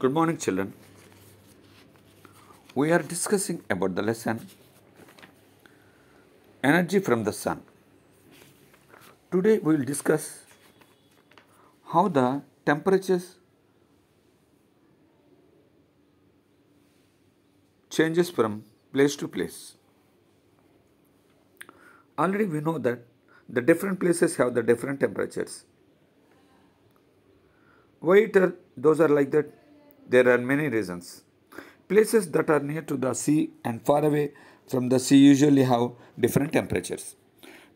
Good morning, children. We are discussing about the lesson Energy from the Sun. Today we will discuss how the temperatures changes from place to place. Already we know that the different places have the different temperatures. Why those are like that? There are many reasons. Places that are near to the sea and far away from the sea usually have different temperatures.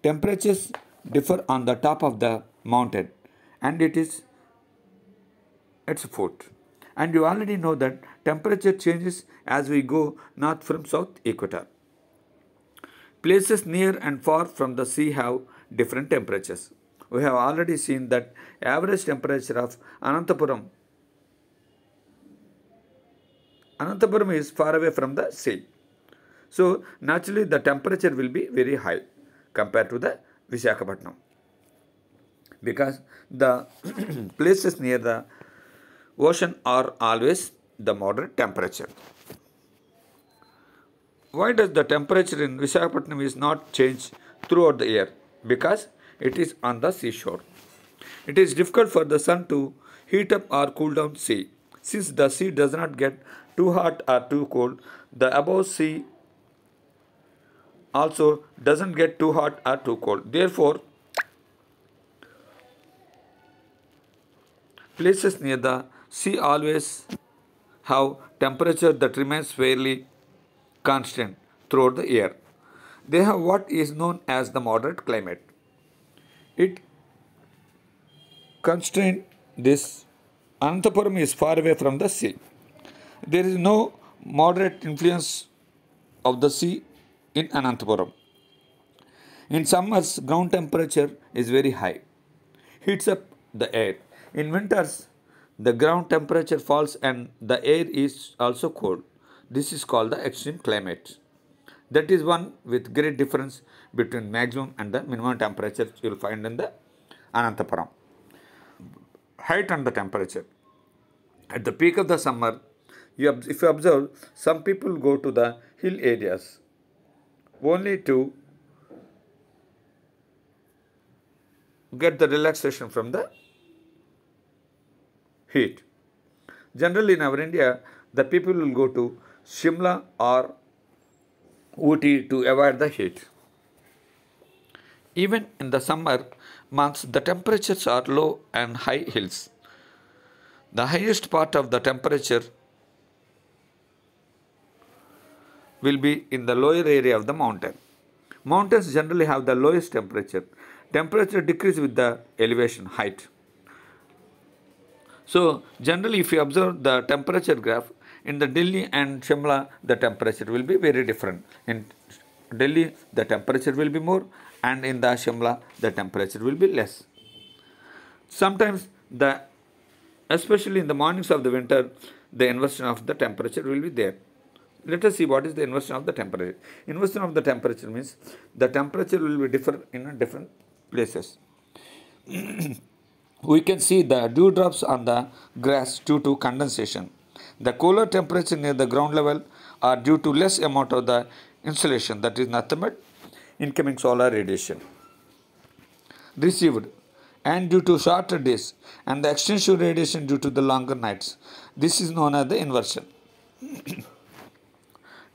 Temperatures differ on the top of the mountain and it is its foot. And you already know that temperature changes as we go north from south equator. Places near and far from the sea have different temperatures. We have already seen that average temperature of Anantapuram is far away from the sea. So naturally the temperature will be very high compared to the Visakhapatnam because the places near the ocean are always the moderate temperature. Why does the temperature in Visakhapatnam is not change throughout the year? Because it is on the seashore. It is difficult for the sun to heat up or cool down sea. Since the sea does not get too hot or too cold, the above sea also doesn't get too hot or too cold. Therefore, places near the sea always have temperature that remains fairly constant throughout the year. They have what is known as the moderate climate. It constrains this. Anantapuram is far away from the sea. There is no moderate influence of the sea in Anantapuram. In summers, ground temperature is very high, heats up the air. In winters, the ground temperature falls and the air is also cold. This is called the extreme climate. That is one with great difference between maximum and the minimum temperature you will find in the Anantapuram. Height and the temperature. At the peak of the summer, if you observe, some people go to the hill areas only to get the relaxation from the heat. Generally in our India, the people will go to Shimla or Ooty to avoid the heat. Even in the summer months, the temperatures are low and high hills. The highest part of the temperature will be in the lower area of the mountain. Mountains generally have the lowest temperature. Temperature decreases with the elevation height. So generally if you observe the temperature graph, in the Delhi and Shimla the temperature will be very different. In Delhi the temperature will be more and in the Shimla the temperature will be less. Sometimes especially in the mornings of the winter, the inversion of the temperature will be there. Let us see what is the inversion of the temperature. Inversion of the temperature means the temperature will be different in different places. We can see the dewdrops on the grass due to condensation. The cooler temperature near the ground level are due to less amount of the insolation, that is nothing but incoming solar radiation received, and due to shorter days and the extensive radiation due to the longer nights. This is known as the inversion.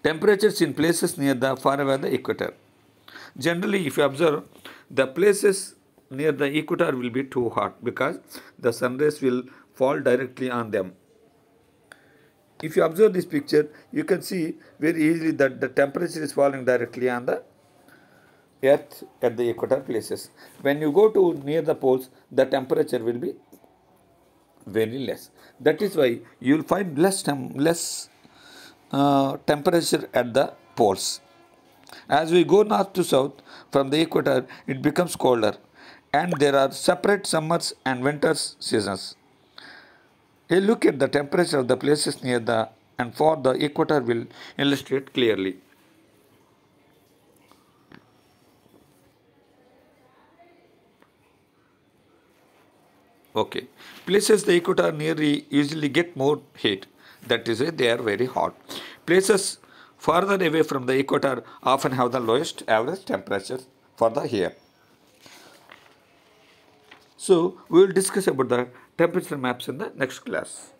Temperatures in places near the far away the equator. Generally, if you observe, the places near the equator will be too hot because the sun rays will fall directly on them. If you observe this picture, you can see very easily that the temperature is falling directly on the earth at the equator places. When you go to near the poles, the temperature will be very less. That is why you will find less temperature at the poles. As we go north to south from the equator, it becomes colder and there are separate summers and winters seasons. A look at the temperature of the places near the and for the equator will illustrate clearly. Okay. Places the equator nearly usually get more heat. That is why they are very hot. Places farther away from the equator often have the lowest average temperature for the year. So we will discuss about the temperature maps in the next class.